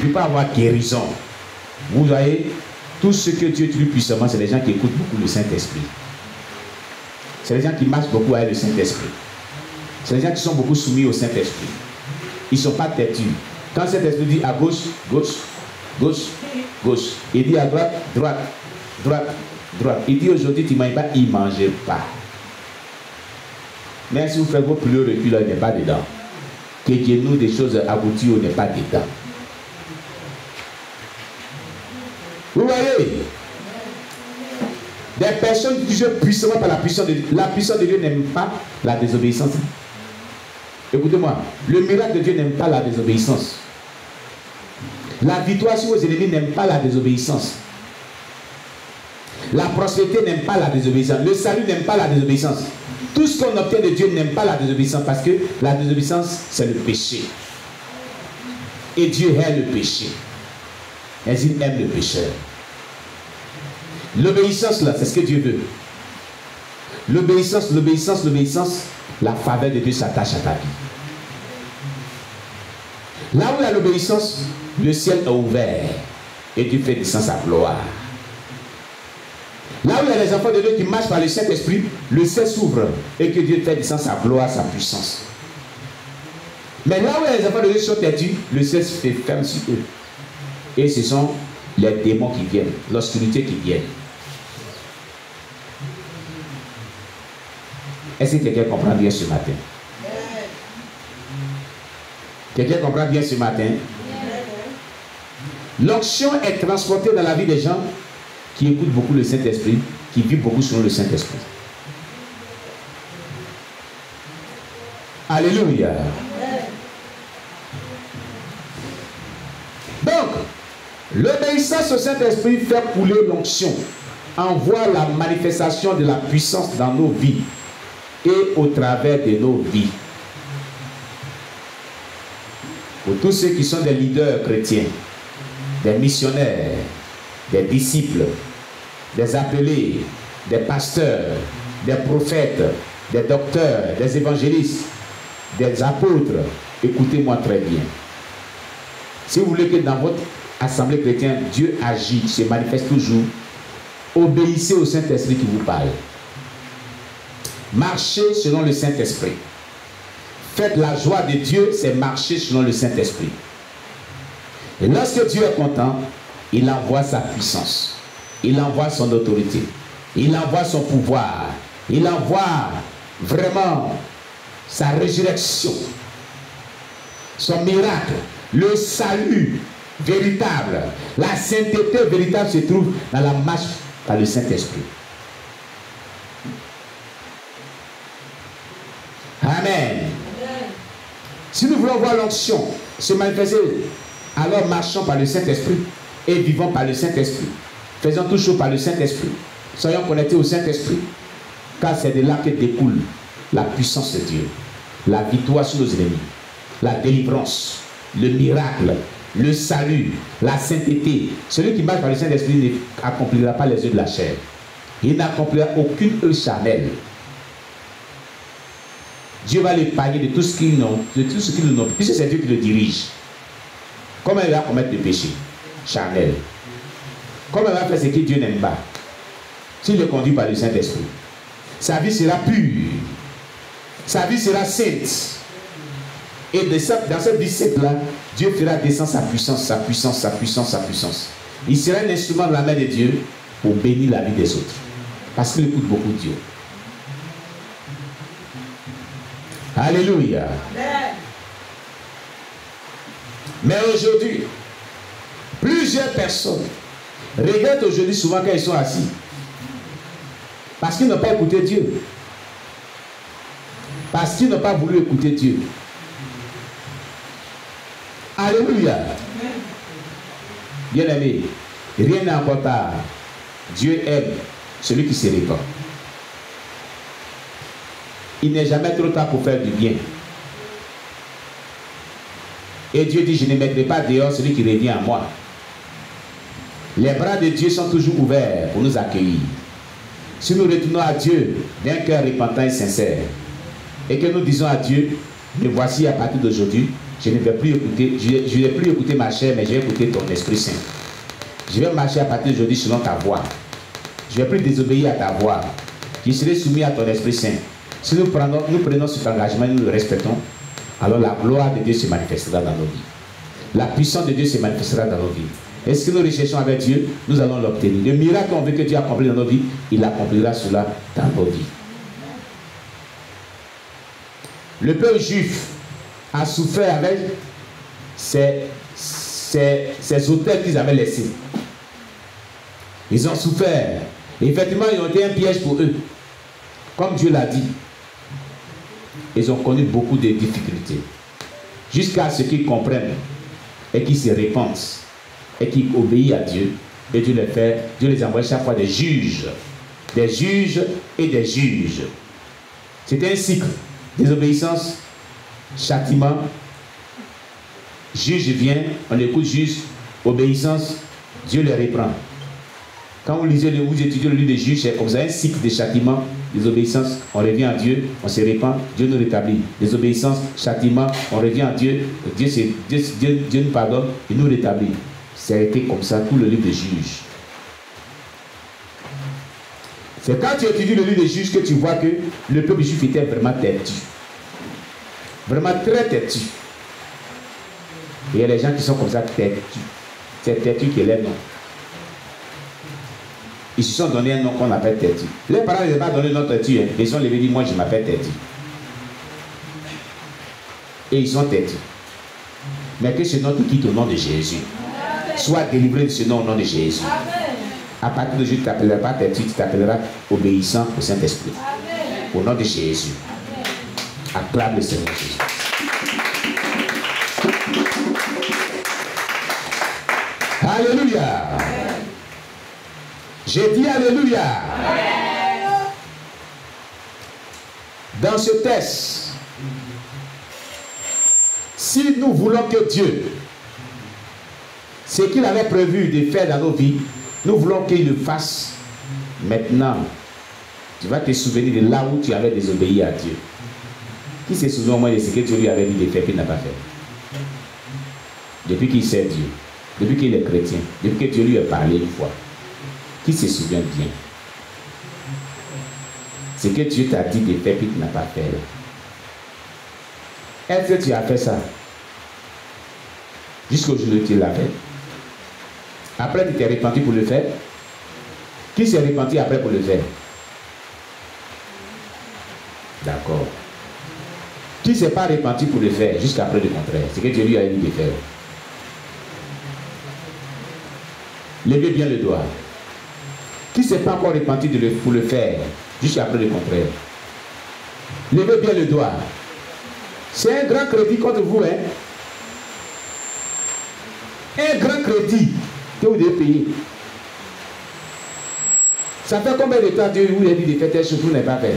ne peut pas avoir guérison. Vous voyez, tout ce que Dieu utilise puissamment, c'est les gens qui écoutent beaucoup le Saint-Esprit. C'est les gens qui marchent beaucoup avec le Saint-Esprit. C'est les gens qui sont beaucoup soumis au Saint-Esprit. Ils ne sont pas têtus. Quand le Saint-Esprit dit à gauche, gauche, gauche, gauche. Il dit à droite, droite, droite, droite. Il dit aujourd'hui, tu ne manges pas, il ne mange pas. Mais si vous faites vos plus reculs, il n'est pas dedans. Que Dieu nous des choses abouties, on n'est pas dedans. Vous voyez, des personnes qui jugent puissamment par la puissance de Dieu. La puissance de Dieu n'aime pas la désobéissance. Écoutez-moi, le miracle de Dieu n'aime pas la désobéissance. La victoire sur vos ennemis n'aime pas la désobéissance. La prospérité n'aime pas la désobéissance. Le salut n'aime pas la désobéissance. Tout ce qu'on obtient de Dieu n'aime pas la désobéissance parce que la désobéissance, c'est le péché. Et Dieu hait le péché. Mais il aime le pécheur. L'obéissance, là, c'est ce que Dieu veut. L'obéissance, l'obéissance, l'obéissance, la faveur de Dieu s'attache à ta vie. Là où il y a l'obéissance, le ciel est ouvert et Dieu fait descendre sa gloire. Là où il y a les enfants de Dieu qui marchent par le Saint-Esprit, le ciel s'ouvre et que Dieu fait descendre sa gloire, sa puissance. Mais là où il y a les enfants de Dieu qui sont têtus, le ciel se fait ferme sur eux. Et ce sont les démons qui viennent, l'obscurité qui vient. Est-ce que quelqu'un comprend bien ce matin? Quelqu'un comprend bien ce matin? L'onction est transportée dans la vie des gens qui écoutent beaucoup le Saint-Esprit, qui vivent beaucoup selon le Saint-Esprit. Alléluia. Donc, l'obéissance au Saint-Esprit fait couler l'onction, envoie la manifestation de la puissance dans nos vies et au travers de nos vies. Pour tous ceux qui sont des leaders chrétiens, des missionnaires, des disciples, des appelés, des pasteurs, des prophètes, des docteurs, des évangélistes, des apôtres, écoutez-moi très bien. Si vous voulez que dans votre assemblée chrétienne, Dieu agit, se manifeste toujours, obéissez au Saint-Esprit qui vous parle. Marchez selon le Saint-Esprit. Faites la joie de Dieu, c'est marcher selon le Saint-Esprit. Et lorsque Dieu est content, il envoie sa puissance. Il envoie son autorité. Il envoie son pouvoir. Il envoie vraiment sa résurrection. Son miracle. Le salut véritable. La sainteté véritable se trouve dans la marche par le Saint-Esprit. Amen. Si nous voulons voir l'onction se manifester, alors marchons par le Saint-Esprit et vivons par le Saint-Esprit. Faisons tout chose par le Saint-Esprit. Soyons connectés au Saint-Esprit. Car c'est de là que découle la puissance de Dieu. La victoire sur nos ennemis. La délivrance. Le miracle. Le salut. La sainteté. Celui qui marche par le Saint-Esprit n'accomplira pas les œuvres de la chair. Il n'accomplira aucune œuvre charnelle. Dieu va l'épargner de tout ce qu'ils n'ont, puisque c'est Dieu qui le dirige. Comment il va commettre le péché charnel? Comment il va faire ce que Dieu n'aime pas? S'il le conduit par le Saint-Esprit, sa vie sera pure, sa vie sera sainte. Et dans cette vie sainte-là, Dieu fera descendre sa puissance, sa puissance, sa puissance, sa puissance. Il sera un instrument de la main de Dieu pour bénir la vie des autres. Parce qu'il écoute beaucoup Dieu. Alléluia. Mais aujourd'hui, plusieurs personnes regrettent aujourd'hui souvent quand ils sont assis. Parce qu'ils n'ont pas écouté Dieu. Parce qu'ils n'ont pas voulu écouter Dieu. Alléluia. Bien aimé, rien n'est encore tard. Dieu aime celui qui se répand. Il n'est jamais trop tard pour faire du bien. Et Dieu dit, je ne mettrai pas dehors celui qui revient à moi. Les bras de Dieu sont toujours ouverts pour nous accueillir. Si nous retournons à Dieu d'un cœur repentant et sincère, et que nous disons à Dieu, me voici à partir d'aujourd'hui, je ne vais plus écouter, je vais plus écouter ma chair, mais je vais écouter ton Esprit Saint. Je vais marcher à partir d'aujourd'hui selon ta voix. Je ne vais plus désobéir à ta voix. Je serai soumis à ton Esprit Saint. Si nous prenons cet engagement et nous le respectons, alors la gloire de Dieu se manifestera dans nos vies. La puissance de Dieu se manifestera dans nos vies. Et ce que nous recherchons avec Dieu, nous allons l'obtenir. Le miracle qu'on veut que Dieu accomplisse dans nos vies, il accomplira cela dans nos vies. Le peuple juif a souffert avec ces autels qu'ils avaient laissés. Ils ont souffert. Et effectivement, ils ont été un piège pour eux. Comme Dieu l'a dit. Ils ont connu beaucoup de difficultés. Jusqu'à ce qu'ils comprennent et qu'ils se répandent et qu'ils obéissent à Dieu. Et Dieu les envoie chaque fois des juges. Des juges et des juges. C'était un cycle. Désobéissance, châtiment, juge vient, on écoute juge, obéissance, Dieu les reprend. Quand vous lisez, vous étudiez le livre des juges, c'est comme ça, un cycle de châtiment, désobéissance, on revient à Dieu, on se répand, Dieu nous rétablit. Désobéissance, châtiment, on revient à Dieu, Dieu nous pardonne, il nous rétablit. Ça a été comme ça, tout le livre des juges. C'est quand tu étudies le livre des juges que tu vois que le peuple juif était vraiment têtu. Vraiment très têtu. Et il y a les gens qui sont comme ça têtus. C'est têtu qui est leur nom. Ils se sont donné un nom qu'on appelle têtu. Les parents ne les ont pas donné le nom têtu. Hein. Ils sont levés et dit moi je m'appelle têtu. Et ils sont têtus. Mais que ce nom te quitte au nom de Jésus. Sois délivré de ce nom au nom de Jésus. À partir de aujourd'hui, tu ne t'appelleras pas têtu, tu t'appelleras obéissant au Saint-Esprit. Au nom de Jésus. Acclame le Seigneur Jésus. Alléluia. J'ai dit Alléluia. Dans ce texte, si nous voulons que Dieu, ce qu'il avait prévu de faire dans nos vies, nous voulons qu'il le fasse maintenant. Tu vas te souvenir de là où tu avais désobéi à Dieu. Qui se souvient au moins de ce que Dieu lui avait dit de faire qu'il n'a pas fait? Depuis qu'il sait Dieu, depuis qu'il est chrétien, depuis que Dieu lui a parlé une fois. Qui se souvient bien? Ce que Dieu t'a dit de faire qu'il n'a pas fait. Est-ce que tu as fait ça? Jusqu'aujourd'hui tu l'as fait. Après, tu t'es repenti pour le faire. Qui s'est repenti après pour le faire? D'accord. Qui ne s'est pas repenti pour le faire jusqu'après le contraire? C'est que Dieu lui a dit de faire. Levez bien le doigt. Qui ne s'est pas encore repenti pour le faire jusqu'après le contraire? Levez bien le doigt. C'est un grand crédit contre vous, hein? Un grand crédit que vous devez payer. Ça fait combien de temps Dieu vous a dit de faire telle chose, vous n'avez pas fait?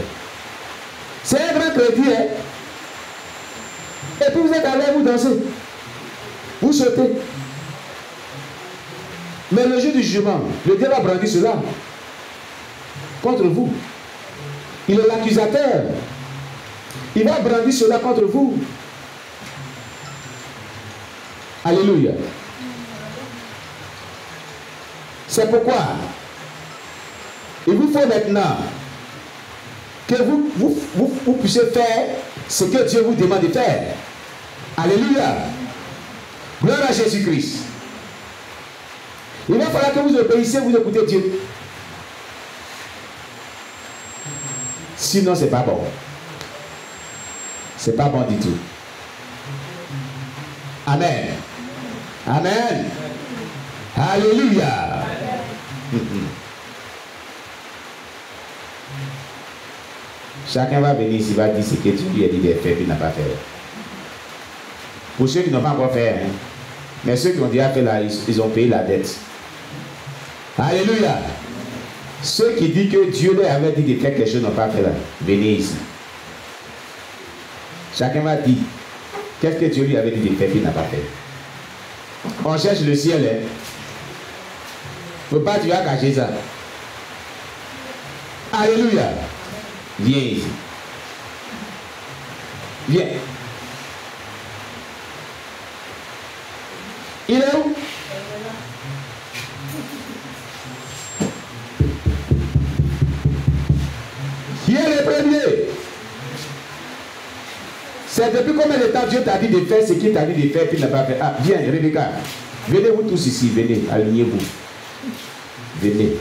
C'est un grand crédit, hein? Et puis vous êtes allé vous danser. Vous sautez. Mais le jour du jugement, le diable a brandi cela contre vous. Il est l'accusateur. Il va brandir cela contre vous. Alléluia. C'est pourquoi il vous faut maintenant que vous puissiez faire ce que Dieu vous demande de faire. Alléluia. Gloire à Jésus-Christ. Il va falloir que vous obéissiez, vous écoutez Dieu. Sinon, c'est pas bon. C'est pas bon du tout. Amen. Amen. Alléluia. Chacun va venir ici, va dire ce que tu lui as dit de faire, puis n'a pas fait. Pour ceux qui n'ont pas encore fait, hein, mais ceux qui ont déjà fait là, ils ont payé la dette. Alléluia. Ceux qui disent que Dieu leur avait dit de faire quelque chose n'ont pas fait là, venez ici. Chacun va dire qu'est-ce que Dieu lui avait dit de faire, puis n'a pas fait. On cherche le ciel, hein. Faut pas tu vas cacher ça. Alléluia. Viens ici. Viens. Il est où? Qui est le premier? C'est depuis combien de temps Dieu t'a dit de faire ce qu'il t'a dit de faire, puis il n'a pas fait. Ah, viens, Rebecca. Venez vous tous ici, venez, alignez-vous. Venez.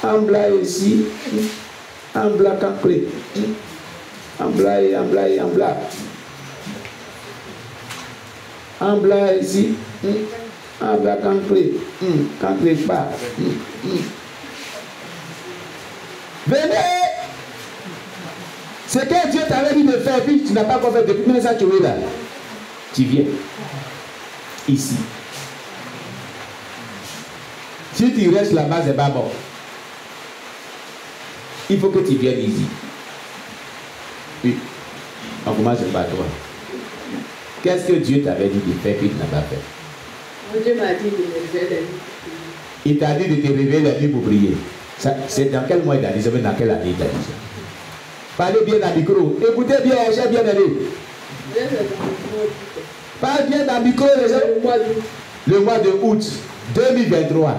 Ambla ici. Ambla cancré. Ambla et ambla et ambla. Ambla ici. Ambla cancré. Cancré pas. Venez. Ce que Dieu t'avait dit de faire, puis tu n'as pas encore fait depuis 1900, tu es là. Tu viens. Ici. Si tu restes là-bas, c'est pas bon. Il faut que tu viennes ici. Oui. On commence par toi. Qu'est-ce que Dieu t'avait dit de faire que tu n'as pas fait? Dieu m'a dit de me réveiller la nuit. Il t'a dit de te réveiller la nuit pour prier. C'est dans quel mois il a dit ça? Dans quelle année il a dit ça? Parlez bien dans le micro. Écoutez bien, j'ai bien aimé. Parle bien dans le micro, les gens. Le mois de août 2023.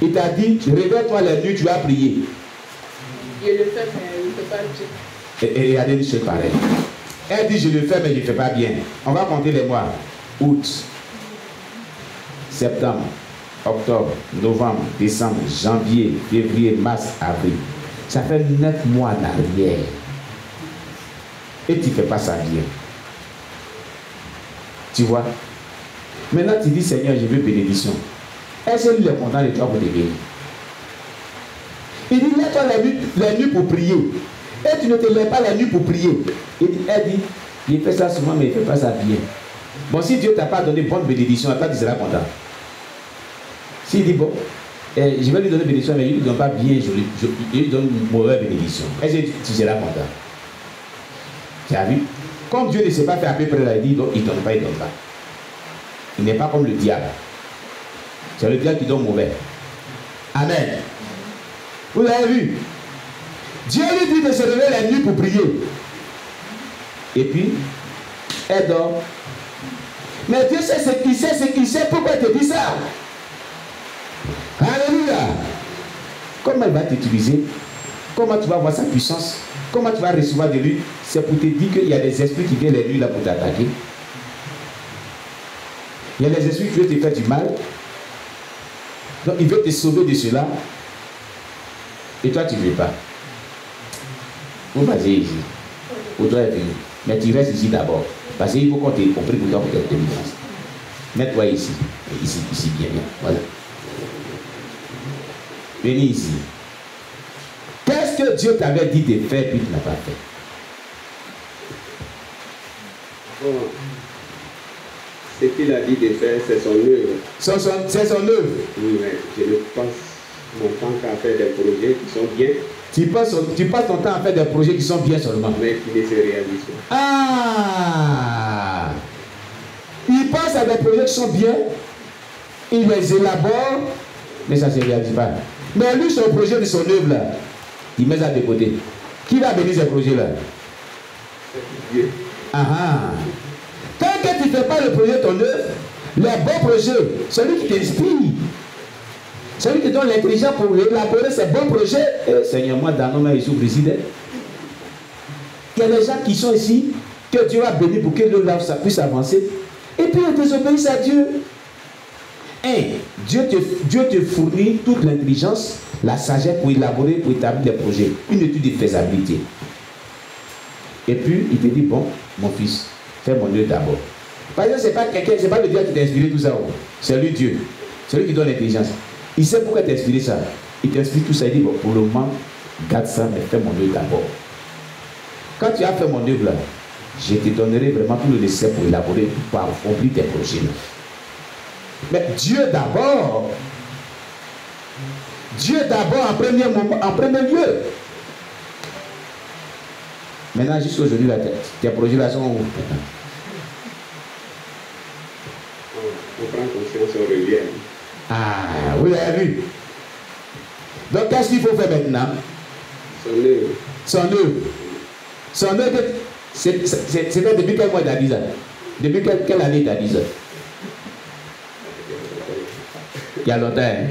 Il t'a dit, réveille-toi la nuit, tu vas prier. Je le fais, mais je ne fais pas bien. Et regardez les choses pareilles. Elle dit, je le fais, mais je ne fais pas bien. On va compter les mois. Août, septembre, octobre, novembre, décembre, janvier, février, mars, avril. Ça fait 9 mois en arrière. Et tu ne fais pas ça bien. Tu vois? Maintenant, tu dis, Seigneur, je veux bénédiction. Est-ce qu'il est content de toi pour te bénir? Il dit, lève-toi la nuit pour prier. Et tu ne te lèves pas la nuit pour prier. Elle dit, il fait ça souvent, mais il ne fait pas ça bien. Bon, si Dieu ne t'a pas donné bonne bénédiction, toi, tu seras content. S'il dit, bon, je vais lui donner bénédiction, mais il ne lui donne pas bien, je lui donne une mauvaise bénédiction. Est-ce que tu seras content? Tu as vu? Comme Dieu ne sait pas faire à peu près là, il dit, il ne donne pas, il ne donne pas. Il n'est pas comme le diable. C'est le diable qui donne mauvais. Amen. Vous l'avez vu? Dieu lui dit de se lever la nuit pour prier. Et puis, elle dort. Mais Dieu sait ce qu'il sait, pourquoi il te dit ça? Alléluia. Comment il va t'utiliser? Comment tu vas voir sa puissance? Comment tu vas recevoir de lui? C'est pour te dire qu'il y a des esprits qui viennent les nuits là pour t'attaquer. Il y a des esprits qui veulent te faire du mal. Donc il veut te sauver de cela. Et toi tu ne veux pas. Vous passez ici. Vous dois venir. Mais tu restes ici d'abord. Parce qu'il faut qu'on prie pour toi pour te délivrance. Mets-toi ici. Ici bien. Voilà. Venez ici. Qu'est-ce que Dieu t'avait dit de faire puis tu n'as pas fait? Bon, ce qu'il a dit de faire, c'est son œuvre. C'est son œuvre. Oui, mais je ne passe mon temps qu'à faire des projets qui sont bien. Tu passes ton temps à faire des projets qui sont bien seulement. Mais qui ne se réalisent pas. Ah! Il passe à des projets qui sont bien. Il les élabore. Mais ça ne se réalise pas. Mais lui, son projet de son œuvre là, il met ça de côté. Qui va bénir ces projets-là? C'est Dieu. Ah! Tant que tu ne fais pas le projet de ton œuvre, les bons projets, celui qui t'inspire, celui qui donne l'intelligence pour élaborer ces bons projets, Seigneur, moi, dans nos mains, Jésus président. Il y a des gens qui sont ici, que Dieu va bénir pour que l'œuvre puisse avancer. Et puis, ils désobéissent à Dieu. Dieu te fournit toute l'intelligence, la sagesse pour élaborer, pour établir des projets. Une étude de faisabilité. Et puis, il te dit, bon, mon fils, fais mon œuvre d'abord. Par exemple, c'est pas le diable qui t'a inspiré tout ça. C'est lui Dieu. C'est lui qui donne l'intelligence. Il sait pourquoi il t'a inspiré ça. Il t'inspire tout ça. Il dit, bon, pour le moment, garde ça, mais fais mon œuvre d'abord. Quand tu as fait mon œuvre là, je te donnerai vraiment tout le nécessaire pour élaborer, pour accomplir tes projets là. Mais Dieu d'abord. Dieu d'abord en premier lieu. Maintenant, jusqu'aujourd'hui, tes projets là sont où? On prend conscience, on revient. Ah, vous l'avez vu. Donc, qu'est-ce qu'il faut faire maintenant? Son œuvre. Son œuvre. Son œuvre, c'était depuis quel mois il a dit ça? Depuis quelle année tu as 10 heures? Il y a longtemps. Hein?